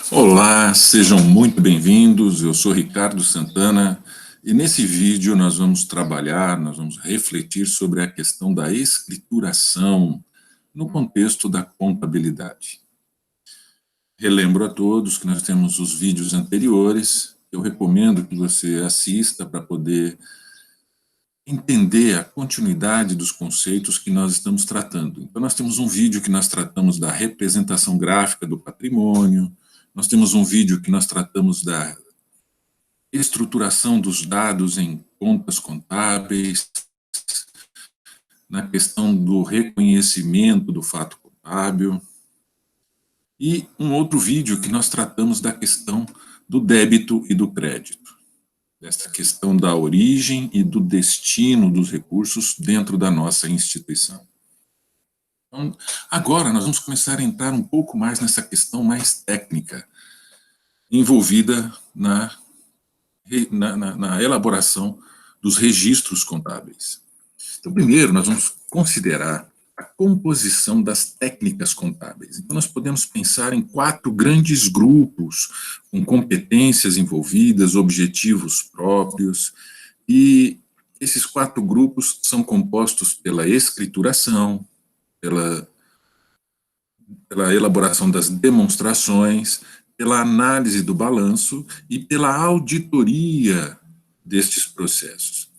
Olá, sejam muito bem-vindos. Eu sou Ricardo Santana e nesse vídeo nós vamos refletir sobre a questão da escrituração no contexto da contabilidade. Relembro a todos que nós temos os vídeos anteriores. Eu recomendo que você assista para poder entender a continuidade dos conceitos que nós estamos tratando. Então, nós temos um vídeo que nós tratamos da representação gráfica do patrimônio, nós temos um vídeo que nós tratamos da estruturação dos dados em contas contábeis, na questão do reconhecimento do fato contábil, e um outro vídeo que nós tratamos da questão do débito e do crédito, dessa questão da origem e do destino dos recursos dentro da nossa instituição. Então, agora nós vamos começar a entrar um pouco mais nessa questão mais técnica, envolvida na elaboração dos registros contábeis. Então, primeiro, nós vamos considerar a composição das técnicas contábeis. Então, nós podemos pensar em 4 grandes grupos, com competências envolvidas, objetivos próprios, e esses 4 grupos são compostos pela escrituração, pela elaboração das demonstrações, pela análise do balanço e pela auditoria destes processos.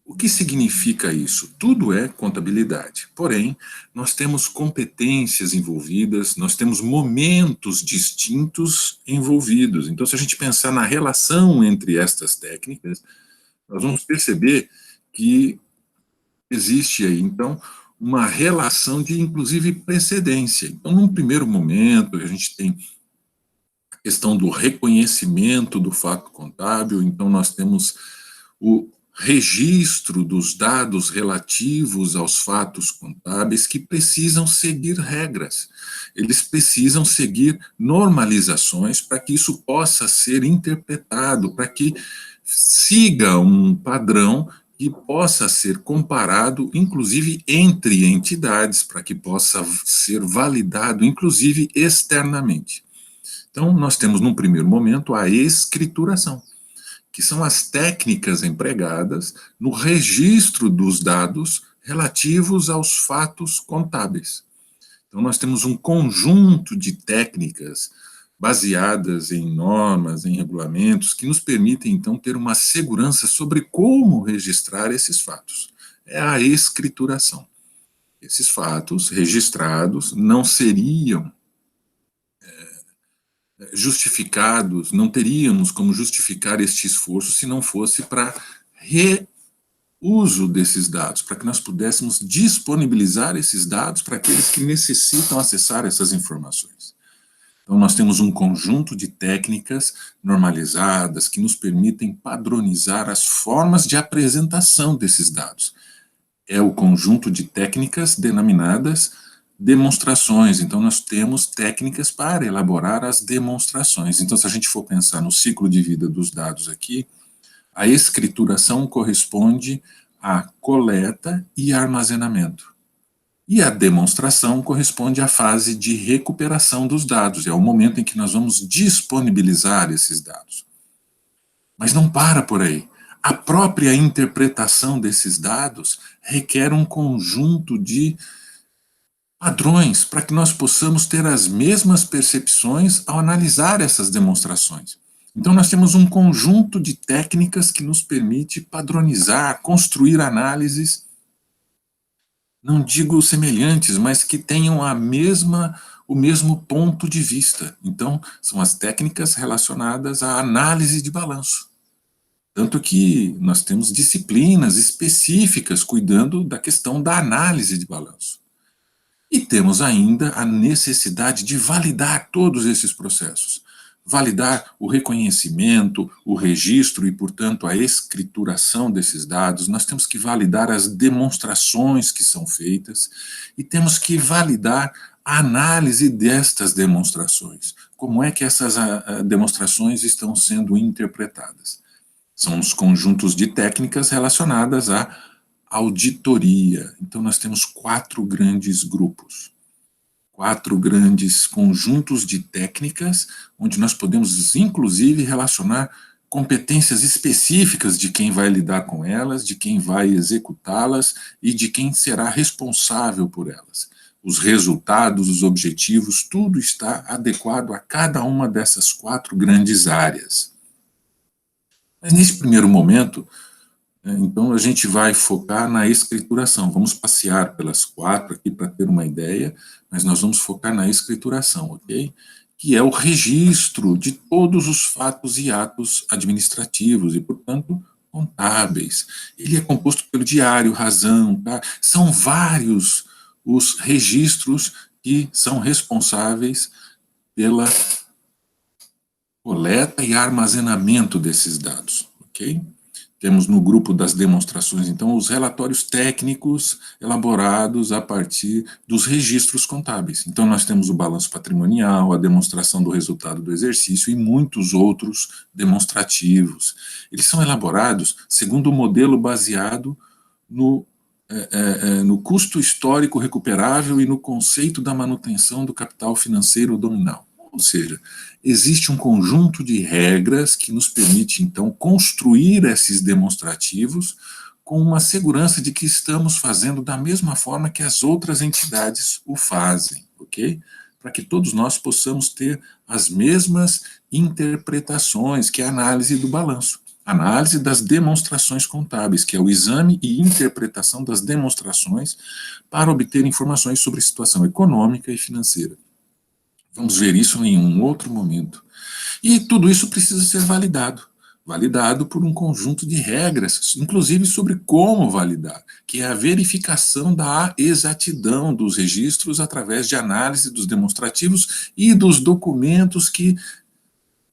O que significa isso? Tudo é contabilidade, porém, nós temos competências envolvidas, nós temos momentos distintos envolvidos. Então, se a gente pensar na relação entre estas técnicas, nós vamos perceber que existe aí, então, uma relação de, inclusive, precedência. Então, num primeiro momento, a gente tem a questão do reconhecimento do fato contábil, então nós temos o registro dos dados relativos aos fatos contábeis que precisam seguir regras. Eles precisam seguir normalizações para que isso possa ser interpretado, para que siga um padrão que possa ser comparado, inclusive, entre entidades, para que possa ser validado, inclusive, externamente. Então, nós temos, num primeiro momento, a escrituração, que são as técnicas empregadas no registro dos dados relativos aos fatos contábeis. Então, nós temos um conjunto de técnicas baseadas em normas, em regulamentos, que nos permitem, então, ter uma segurança sobre como registrar esses fatos. É a escrituração. Esses fatos registrados não seriam justificados, não teríamos como justificar este esforço se não fosse para reuso desses dados, para que nós pudéssemos disponibilizar esses dados para aqueles que necessitam acessar essas informações. Então, nós temos um conjunto de técnicas normalizadas que nos permitem padronizar as formas de apresentação desses dados. É o conjunto de técnicas denominadas demonstrações. Então, nós temos técnicas para elaborar as demonstrações. Então, se a gente for pensar no ciclo de vida dos dados aqui, a escrituração corresponde à coleta e armazenamento. E a demonstração corresponde à fase de recuperação dos dados, é o momento em que nós vamos disponibilizar esses dados. Mas não para por aí. A própria interpretação desses dados requer um conjunto de padrões para que nós possamos ter as mesmas percepções ao analisar essas demonstrações. Então, nós temos um conjunto de técnicas que nos permite padronizar, construir análises, não digo semelhantes, mas que tenham o mesmo ponto de vista. Então, são as técnicas relacionadas à análise de balanço. Tanto que nós temos disciplinas específicas cuidando da questão da análise de balanço. E temos ainda a necessidade de validar todos esses processos. Validar o reconhecimento, o registro e, portanto, a escrituração desses dados. Nós temos que validar as demonstrações que são feitas e temos que validar a análise destas demonstrações. Como é que essas demonstrações estão sendo interpretadas? São os conjuntos de técnicas relacionadas à auditoria. Então, nós temos 4 grandes grupos. 4 grandes conjuntos de técnicas, onde nós podemos, inclusive, relacionar competências específicas de quem vai lidar com elas, de quem vai executá-las e de quem será responsável por elas. Os resultados, os objetivos, tudo está adequado a cada uma dessas 4 grandes áreas. Mas nesse primeiro momento, então a gente vai focar na escrituração. Vamos passear pelas 4 aqui para ter uma ideia, mas nós vamos focar na escrituração, ok? Que é o registro de todos os fatos e atos administrativos e, portanto, contábeis. Ele é composto pelo diário, razão, tá? São vários os registros que são responsáveis pela coleta e armazenamento desses dados, ok? Temos no grupo das demonstrações, então, os relatórios técnicos elaborados a partir dos registros contábeis. Então, nós temos o balanço patrimonial, a demonstração do resultado do exercício e muitos outros demonstrativos. Eles são elaborados segundo o modelo baseado no custo histórico recuperável e no conceito da manutenção do capital financeiro nominal. Ou seja, existe um conjunto de regras que nos permite, então, construir esses demonstrativos com uma segurança de que estamos fazendo da mesma forma que as outras entidades o fazem, ok? Para que todos nós possamos ter as mesmas interpretações, que é a análise do balanço. Análise das demonstrações contábeis, que é o exame e interpretação das demonstrações para obter informações sobre a situação econômica e financeira. Vamos ver isso em um outro momento. E tudo isso precisa ser validado por um conjunto de regras, inclusive sobre como validar, que é a verificação da exatidão dos registros através de análise dos demonstrativos e dos documentos que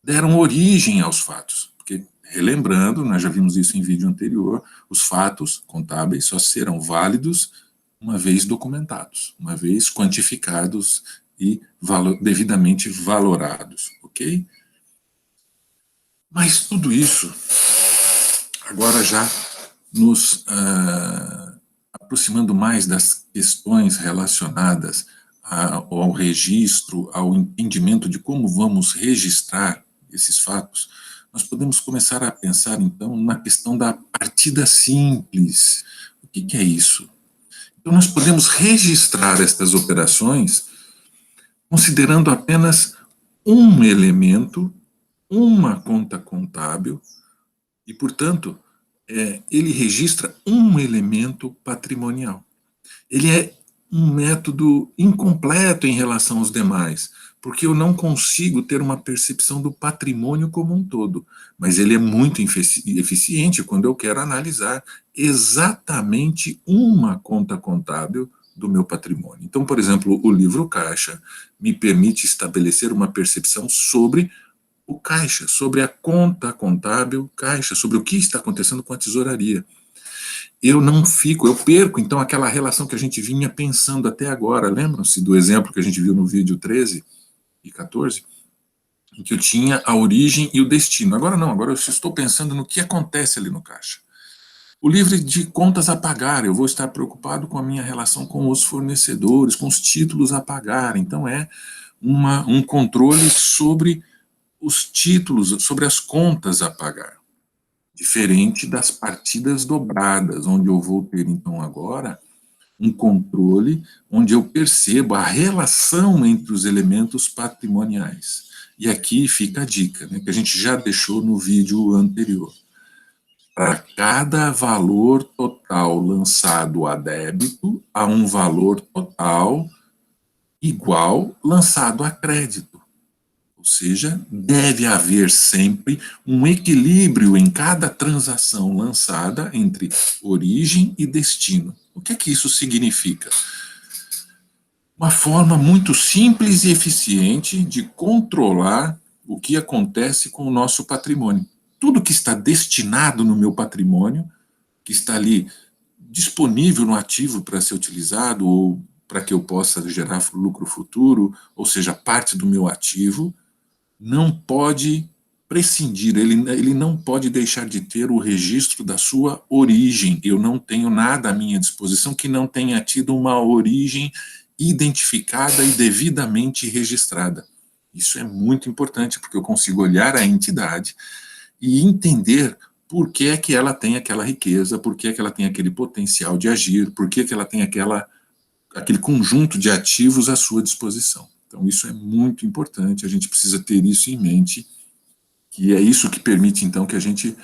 deram origem aos fatos. Porque, relembrando, nós já vimos isso em vídeo anterior, os fatos contábeis só serão válidos uma vez documentados, uma vez quantificados e devidamente valorados, ok? Mas tudo isso, agora já nos aproximando mais das questões relacionadas ao registro, ao entendimento de como vamos registrar esses fatos, nós podemos começar a pensar, então, na questão da partida simples. O que é isso? Então, nós podemos registrar estas operações considerando apenas um elemento, uma conta contábil, e, portanto, ele registra um elemento patrimonial. Ele é um método incompleto em relação aos demais, porque eu não consigo ter uma percepção do patrimônio como um todo, mas ele é muito eficiente quando eu quero analisar exatamente uma conta contábil do meu patrimônio. Então, por exemplo, o livro caixa me permite estabelecer uma percepção sobre o caixa, sobre a conta contábil caixa, sobre o que está acontecendo com a tesouraria. Eu perco, então, aquela relação que a gente vinha pensando até agora. Lembram-se do exemplo que a gente viu no vídeo 13 e 14? Em que eu tinha a origem e o destino. Agora não, agora eu estou pensando no que acontece ali no caixa. O livro de contas a pagar, eu vou estar preocupado com a minha relação com os fornecedores, com os títulos a pagar. Então, é um controle sobre os títulos, sobre as contas a pagar. Diferente das partidas dobradas, onde eu vou ter, então, agora, um controle onde eu percebo a relação entre os elementos patrimoniais. E aqui fica a dica, né, que a gente já deixou no vídeo anterior. Para cada valor total lançado a débito, há um valor total igual lançado a crédito. Ou seja, deve haver sempre um equilíbrio em cada transação lançada entre origem e destino. O que é que isso significa? Uma forma muito simples e eficiente de controlar o que acontece com o nosso patrimônio. Tudo que está destinado no meu patrimônio, que está ali disponível no ativo para ser utilizado ou para que eu possa gerar lucro futuro, ou seja, parte do meu ativo, não pode prescindir, ele não pode deixar de ter o registro da sua origem. Eu não tenho nada à minha disposição que não tenha tido uma origem identificada e devidamente registrada. Isso é muito importante, porque eu consigo olhar a entidade e entender por que é que ela tem aquela riqueza, por que é que ela tem aquele potencial de agir, por que é que ela tem aquele conjunto de ativos à sua disposição. Então, isso é muito importante, a gente precisa ter isso em mente, que é isso que permite, então, que a gente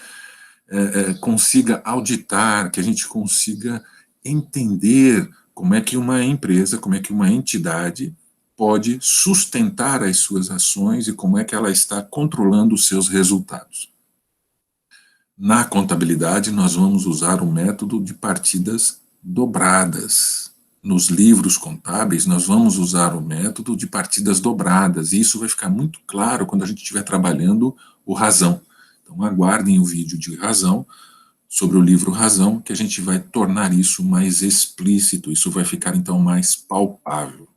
consiga auditar, que a gente consiga entender como é que uma empresa, como é que uma entidade pode sustentar as suas ações e como é que ela está controlando os seus resultados. Na contabilidade, nós vamos usar o método de partidas dobradas. Nos livros contábeis, nós vamos usar o método de partidas dobradas, e isso vai ficar muito claro quando a gente estiver trabalhando o Razão. Então, aguardem o vídeo de Razão, sobre o livro Razão, que a gente vai tornar isso mais explícito, isso vai ficar, então, mais palpável.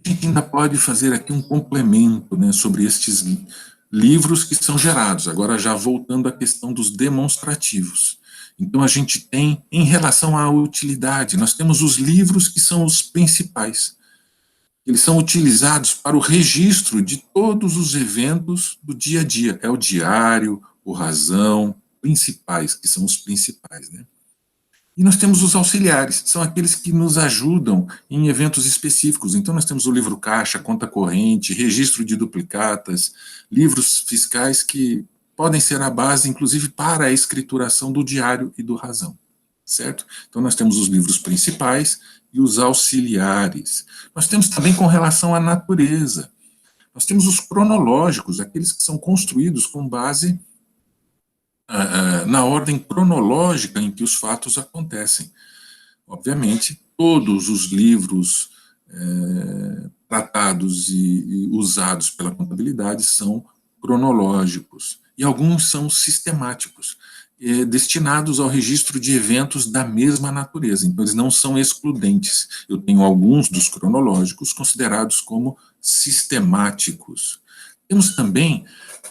A gente ainda pode fazer aqui um complemento, né, sobre estes livros que são gerados, agora já voltando à questão dos demonstrativos. Então, a gente tem, em relação à utilidade, nós temos os livros que são os principais. Eles são utilizados para o registro de todos os eventos do dia a dia. É o diário, o Razão, principais, que são os principais, né? E nós temos os auxiliares, são aqueles que nos ajudam em eventos específicos. Então, nós temos o livro caixa, conta corrente, registro de duplicatas, livros fiscais que podem ser a base, inclusive, para a escrituração do diário e do Razão, certo? Então, nós temos os livros principais e os auxiliares. Nós temos também com relação à natureza. Nós temos os cronológicos, aqueles que são construídos com base na ordem cronológica em que os fatos acontecem. Obviamente, todos os livros tratados e usados pela contabilidade são cronológicos, e alguns são sistemáticos, destinados ao registro de eventos da mesma natureza, então eles não são excludentes. Eu tenho alguns dos cronológicos considerados como sistemáticos. Temos também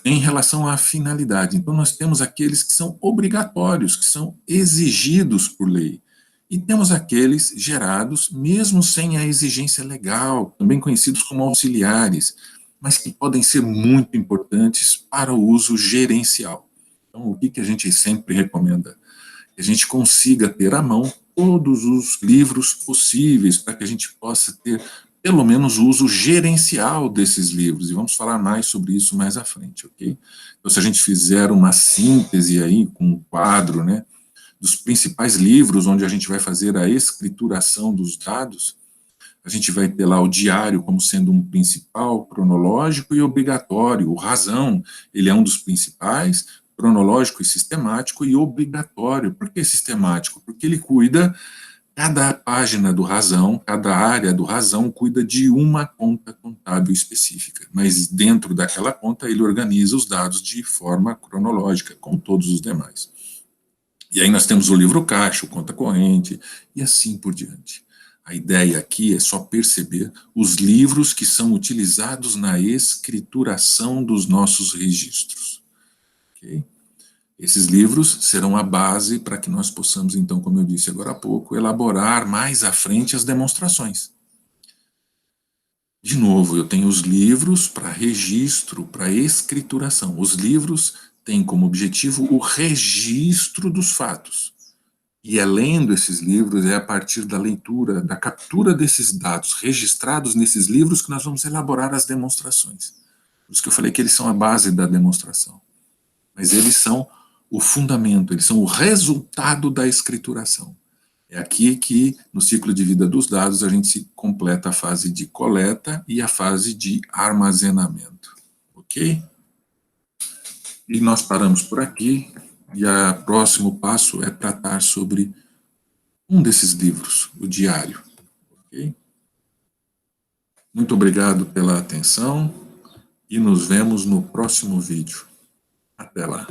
em relação à finalidade. Então, nós temos aqueles que são obrigatórios, que são exigidos por lei. E temos aqueles gerados, mesmo sem a exigência legal, também conhecidos como auxiliares, mas que podem ser muito importantes para o uso gerencial. Então, o que a gente sempre recomenda? Que a gente consiga ter à mão todos os livros possíveis para que a gente possa ter pelo menos o uso gerencial desses livros, e vamos falar mais sobre isso mais à frente, ok? Então, se a gente fizer uma síntese aí, com um quadro, né, dos principais livros onde a gente vai fazer a escrituração dos dados, a gente vai ter lá o diário como sendo um principal, cronológico e obrigatório. O Razão, ele é um dos principais, cronológico e sistemático, e obrigatório. Por que sistemático? Porque ele cuida. Cada página do Razão, cada área do Razão cuida de uma conta contábil específica, mas dentro daquela conta ele organiza os dados de forma cronológica, como todos os demais. E aí nós temos o livro caixa, o conta corrente, e assim por diante. A ideia aqui é só perceber os livros que são utilizados na escrituração dos nossos registros. Ok? Esses livros serão a base para que nós possamos, então, como eu disse agora há pouco, elaborar mais à frente as demonstrações. De novo, eu tenho os livros para registro, para escrituração. Os livros têm como objetivo o registro dos fatos. E é lendo esses livros, é a partir da leitura, da captura desses dados registrados nesses livros que nós vamos elaborar as demonstrações. Por isso que eu falei que eles são a base da demonstração. Mas eles são o fundamento, eles são o resultado da escrituração. É aqui que, no ciclo de vida dos dados, a gente se completa a fase de coleta e a fase de armazenamento. Ok? E nós paramos por aqui, e o próximo passo é tratar sobre um desses livros, o diário. Ok? Muito obrigado pela atenção, e nos vemos no próximo vídeo. Até lá.